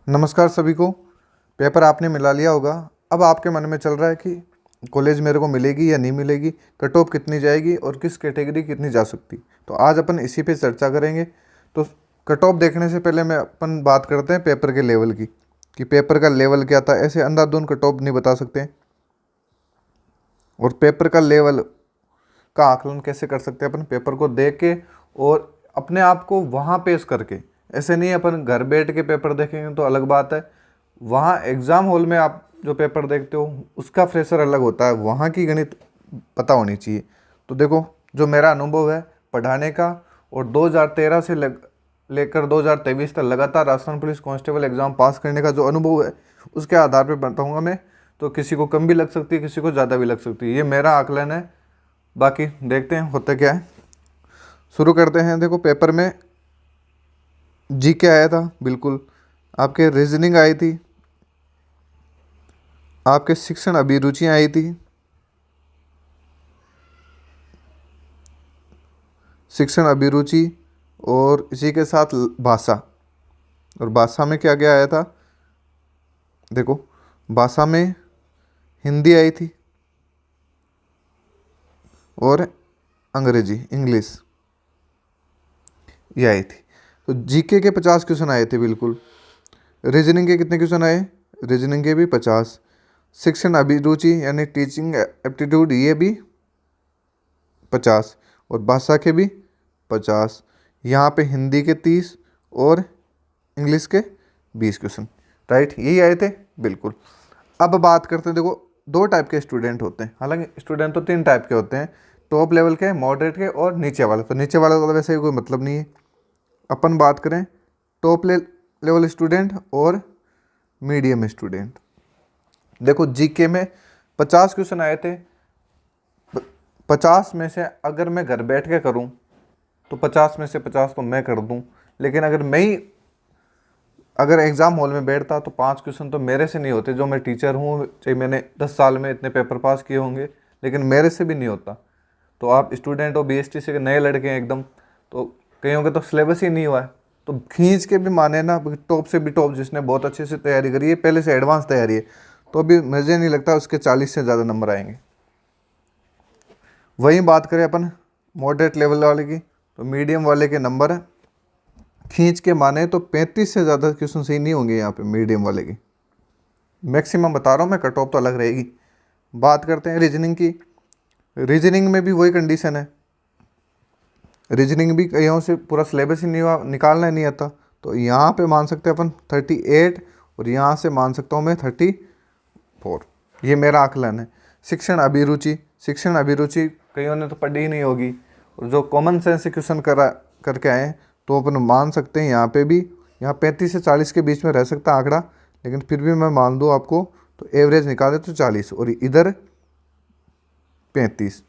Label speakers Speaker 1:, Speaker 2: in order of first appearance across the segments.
Speaker 1: नमस्कार सभी को। पेपर आपने मिला लिया होगा। अब आपके मन में चल रहा है कि कॉलेज मेरे को मिलेगी या नहीं मिलेगी, कट ऑफ कितनी जाएगी और किस कैटेगरी कितनी जा सकती। तो आज अपन इसी पे चर्चा करेंगे। तो कट ऑफ देखने से पहले मैं अपन बात करते हैं पेपर के लेवल की, कि पेपर का लेवल क्या था। ऐसे अंधाधुंध कट ऑफ नहीं बता सकते, और पेपर का लेवल का आकलन कैसे कर सकते हैं अपन, पेपर को देख के और अपने आप को वहाँ पेश करके। ऐसे नहीं अपन घर बैठ के पेपर देखेंगे तो अलग बात है, वहाँ एग्ज़ाम हॉल में आप जो पेपर देखते हो उसका फ्रेशर अलग होता है, वहाँ की गणित पता होनी चाहिए। तो देखो, जो मेरा अनुभव है पढ़ाने का, और 2013 से लेकर 2023 तक लगातार Rajasthan police constable exam pass करने का जो अनुभव है, उसके आधार पर बताऊँगा मैं। तो किसी को कम भी लग सकती है, किसी को ज़्यादा भी लग सकती है, ये मेरा आकलन है। बाकी देखते हैं होता क्या है। शुरू करते हैं। देखो, पेपर में जीके आया था, बिल्कुल। आपके रीजनिंग आई थी, आपके शिक्षण अभिरुचियाँ आई थी, शिक्षण अभिरुचि, और इसी के साथ भाषा। और भाषा में क्या क्या आया था, देखो, भाषा में हिंदी आई थी और अंग्रेजी, इंग्लिश, ये आई थी। तो जीके के 50 क्वेश्चन आए थे, बिल्कुल। रीजनिंग के कितने क्वेश्चन आए, रीजनिंग के भी 50। शिक्षण अभिरुचि यानी टीचिंग एप्टीट्यूड, ये भी 50, और भाषा के भी 50। यहाँ पे हिंदी के 30 और इंग्लिश के 20 क्वेश्चन, राइट, यही आए थे, बिल्कुल। अब बात करते हैं। देखो, दो टाइप के स्टूडेंट होते हैं, हालांकि स्टूडेंट तो 3 टाइप के होते हैं, टॉप लेवल के, मॉडरेट के और नीचे वाले। तो नीचे वाले का तो वैसे ही कोई मतलब नहीं है। अपन बात करें टॉप लेवल स्टूडेंट और मीडियम स्टूडेंट। देखो, जीके में 50 क्वेश्चन आए थे। 50 में से अगर मैं घर बैठ के करूं तो 50 में से 50 तो मैं कर दूं, लेकिन अगर एग्ज़ाम हॉल में बैठता तो 5 क्वेश्चन तो मेरे से नहीं होते। जो मैं टीचर हूँ, चाहे मैंने 10 साल में इतने पेपर पास किए होंगे, लेकिन मेरे से भी नहीं होता। तो आप स्टूडेंट हो, बीएसटी से नए लड़के हैं एकदम, तो कईयों के तो सिलेबस ही नहीं हुआ है। तो खींच के भी माने ना, टॉप से भी टॉप जिसने बहुत अच्छे से तैयारी करी है, पहले से एडवांस तैयारी है, तो अभी मुझे नहीं लगता उसके 40 से ज़्यादा नंबर आएंगे। वहीं बात करें अपन मॉडरेट लेवल वाले की, तो मीडियम वाले के नंबर खींच के माने तो 35 से ज़्यादा क्वेश्चन सही नहीं होंगे यहाँ पे मीडियम वाले की। मैक्सिमम बता रहा हूँ मैं, कट ऑफ तो अलग रहेगी। बात करते हैं रीजनिंग की। रीजनिंग में भी वही कंडीशन है, रीजनिंग भी कईयों से पूरा सिलेबस ही नहीं निकालना ही नहीं आता। तो यहाँ पे मान सकते हैं अपन 38, और यहाँ से मान सकता हूँ मैं 34। ये मेरा आकलन है। शिक्षण अभिरुचि, शिक्षण अभिरुचि कईयों ने तो पढ़ी ही नहीं होगी, और जो कॉमन सेंस से क्वेश्चन करके आए हैं, तो अपन मान सकते हैं यहाँ पे भी, यहाँ 35 से 40 के बीच में रह सकता है आंकड़ा, लेकिन फिर भी मैं मान दूँ आपको, तो एवरेज निकाले तो 40, और इधर 35।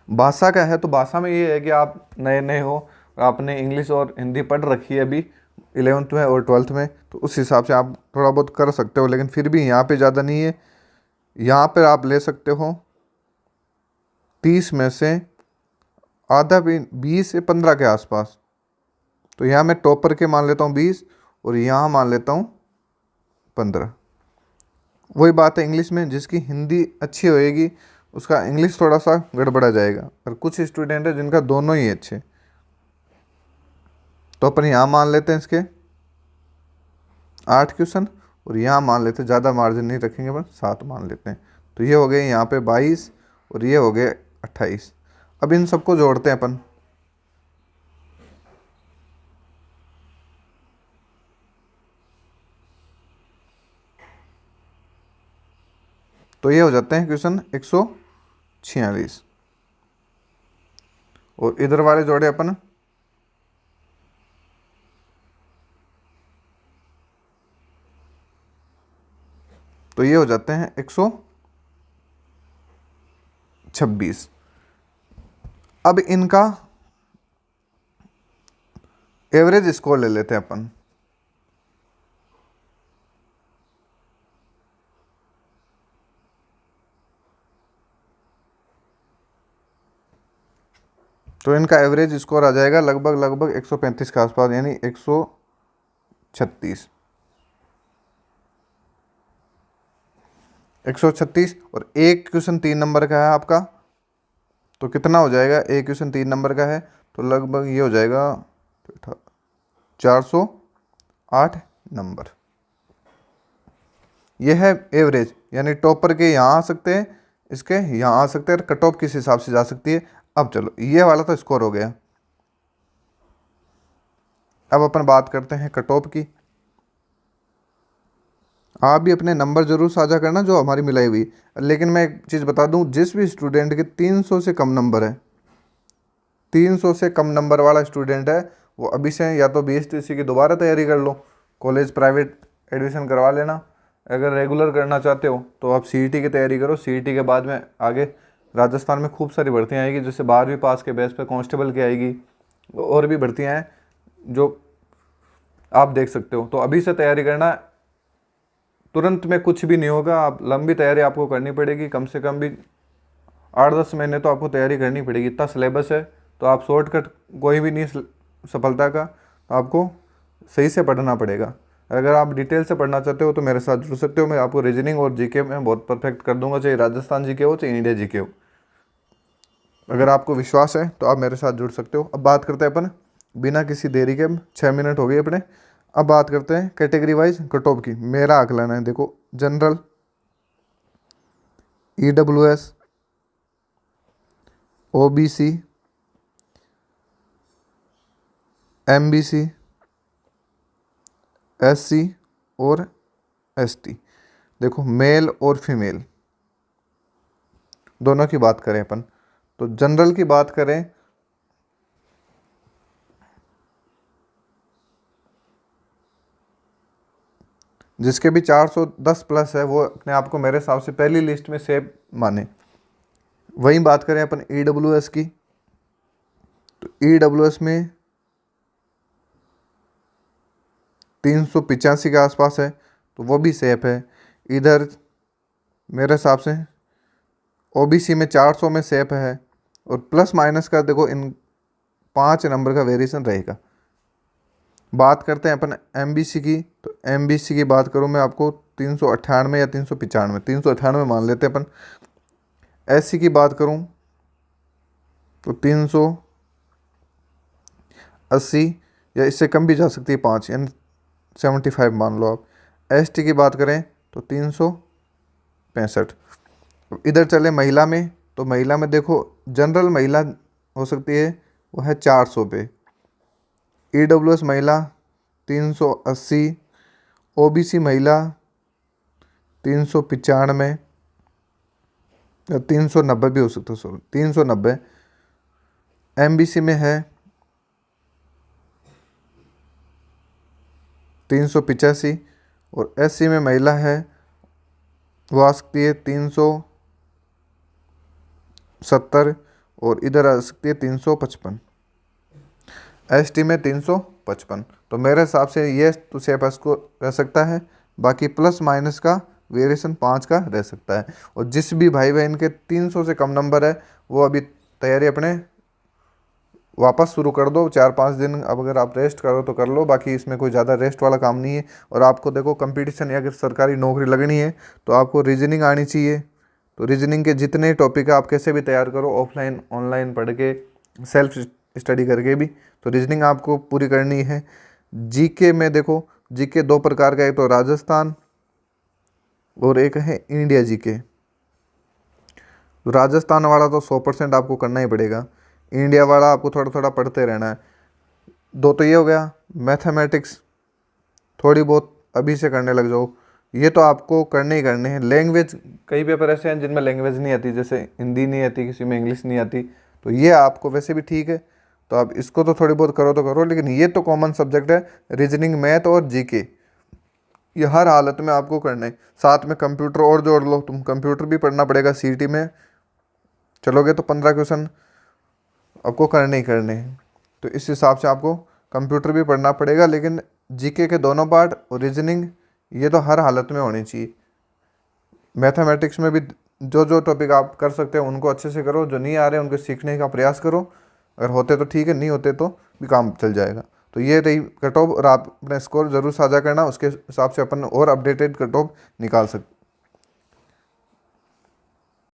Speaker 1: भाषा का है, तो भाषा में ये है कि आप नए नए हो और आपने इंग्लिश और हिंदी पढ़ रखी है अभी 11th में और 12th में, तो उस हिसाब से आप थोड़ा बहुत कर सकते हो, लेकिन फिर भी यहाँ पे ज़्यादा नहीं है। यहाँ पर आप ले सकते हो 30 में से आधा भी, 20 से 15 के आसपास। तो यहाँ मैं टॉपर के मान लेता हूँ 20, और यहाँ मान लेता हूँ 15। वही बात है इंग्लिश में, जिसकी हिंदी अच्छी होएगी उसका इंग्लिश थोड़ा सा गड़बड़ा जाएगा, और कुछ स्टूडेंट है जिनका दोनों ही अच्छे। तो अपन यहाँ मान लेते हैं इसके 8 क्वेश्चन, और यहाँ मान लेते हैं, ज़्यादा मार्जिन नहीं रखेंगे, बस 7 मान लेते हैं। तो ये हो गए यहाँ पे 22, और ये हो गए 28। अब इन सबको जोड़ते हैं अपन। तो ये हो जाते हैं क्वेश्चन 146, और इधर वाले जोड़े अपन, तो ये हो जाते हैं 126। अब इनका एवरेज स्कोर ले लेते हैं अपन। तो इनका एवरेज स्कोर आ जाएगा लगभग 135 के आसपास, यानी 136। 136, और एक क्वेश्चन 3 नंबर का है आपका, तो कितना हो जाएगा, एक क्वेश्चन 3 नंबर का है तो लगभग ये हो जाएगा 408 नंबर। ये है एवरेज, यानी टॉपर के यहाँ आ सकते हैं, इसके यहाँ आ सकते हैं, कट ऑफ किस हिसाब से जा सकती है। अब चलो ये वाला तो स्कोर हो गया। अब अपन बात करते हैं कट ऑफ की। आप भी अपने नंबर जरूर साझा करना जो हमारी मिलाई हुई, लेकिन मैं एक चीज़ बता दूं, जिस भी स्टूडेंट के 300 से कम नंबर है, 300 से कम नंबर वाला स्टूडेंट है, वो अभी से या तो BSTC की दोबारा तैयारी कर लो, कॉलेज प्राइवेट एडमिशन करवा लेना। अगर रेगुलर करना चाहते हो तो आप CET की तैयारी करो। CET के बाद में आगे राजस्थान में खूब सारी भर्तियाँ आएगी, जैसे 12वीं पास के बेस पे कांस्टेबल की आएगी, और भी भर्तियाँ हैं जो आप देख सकते हो। तो अभी से तैयारी करना, तुरंत में कुछ भी नहीं होगा, आप लंबी तैयारी आपको करनी पड़ेगी, कम से कम भी 8-10 महीने तो आपको तैयारी करनी पड़ेगी। इतना सिलेबस है, तो आप शॉर्टकट कोई भी नहीं सफलता का, तो आपको सही से पढ़ना पड़ेगा। अगर आप डिटेल से पढ़ना चाहते हो तो मेरे साथ जुड़ सकते हो, मैं आपको रीजनिंग और GK में बहुत परफेक्ट कर दूंगा, चाहे राजस्थान GK हो चाहे इंडिया GK हो। अगर आपको विश्वास है तो आप मेरे साथ जुड़ सकते हो। अब बात करते हैं अपन बिना किसी देरी के, 6 मिनट हो गए अपने। अब बात करते हैं कैटेगरी वाइज कट ऑफ की। मेरा आकलन है, देखो, general, EWS, OBC, MBC, SC और ST। देखो, मेल और फीमेल दोनों की बात करें अपन, तो जनरल की बात करें जिसके भी 410 प्लस है वो अपने आप को मेरे हिसाब से पहली लिस्ट में सेव माने। वहीं बात करें अपन EWS की, तो EWS में 385 के आसपास है, तो वो भी सेफ है। इधर मेरे हिसाब से OBC में 400 में सेफ है, और प्लस माइनस का देखो इन 5 नंबर का वेरिएशन रहेगा। बात करते हैं अपन MBC की, तो MBC की बात करूँ मैं आपको 398 या 395, 398 मान लेते हैं अपन। SC की बात करूँ तो 380 या इससे कम भी जा सकती है, 5 यानी 75 मान लो आप। ST की बात करें तो 365। इधर चले महिला में, तो महिला में देखो जनरल महिला हो सकती है वो है 400 पे, EWS महिला 380, OBC महिला 395 या 390 भी हो सकता है, सॉरी 390। MBC में है 385, और SC में महिला है वो आ सकती है 370, और इधर आ सकती है 355। ST में 355। तो मेरे हिसाब से ये तो सेफ को रह सकता है, बाकी प्लस माइनस का वेरिएशन 5 का रह सकता है। और जिस भी भाई बहन के 300 से कम नंबर है वो अभी तैयारी अपने वापस शुरू कर दो। 4-5 दिन अब अगर आप रेस्ट करो तो कर लो, बाकी इसमें कोई ज़्यादा रेस्ट वाला काम नहीं है। और आपको देखो कंपटीशन या अगर सरकारी नौकरी लगनी है तो आपको रीजनिंग आनी चाहिए। तो रीजनिंग के जितने टॉपिक है आप कैसे भी तैयार करो, ऑफलाइन ऑनलाइन पढ़ के, सेल्फ स्टडी करके भी, तो रीजनिंग आपको पूरी करनी है। GK में देखो, GK 2 प्रकार का है, एक तो राजस्थान और एक है इंडिया GK। राजस्थान वाला तो 100% आपको करना ही पड़ेगा, इंडिया वाला आपको थोड़ा थोड़ा पढ़ते रहना है। 2 तो ये हो गया। मैथमेटिक्स थोड़ी बहुत अभी से करने लग जाओ, ये तो आपको करने ही करने हैं। लैंग्वेज, कई पेपर ऐसे हैं जिनमें लैंग्वेज नहीं आती, जैसे हिंदी नहीं आती, किसी में इंग्लिश नहीं आती, तो ये आपको वैसे भी ठीक है, तो आप इसको तो थोड़ी बहुत करो तो करो, लेकिन ये तो कॉमन सब्जेक्ट है। रीजनिंग, मैथ और GK ये हर हालत में आपको करना है। साथ में कंप्यूटर और जोड़ लो, तुम कंप्यूटर भी पढ़ना पड़ेगा। CET में चलोगे तो 15 क्वेश्चन आपको करने ही करने हैं, तो इस हिसाब से आपको कंप्यूटर भी पढ़ना पड़ेगा। लेकिन GK के दोनों पार्ट और रीजनिंग ये तो हर हालत में होनी चाहिए। मैथमेटिक्स में भी जो जो टॉपिक आप कर सकते हो उनको अच्छे से करो, जो नहीं आ रहे उनको सीखने का प्रयास करो। अगर होते तो ठीक है, नहीं होते तो भी काम चल जाएगा। तो ये रही कट ऑफ, और आप अपना स्कोर ज़रूर साझा करना, उसके हिसाब से अपन और अपडेटेड कट ऑफ निकाल सकते।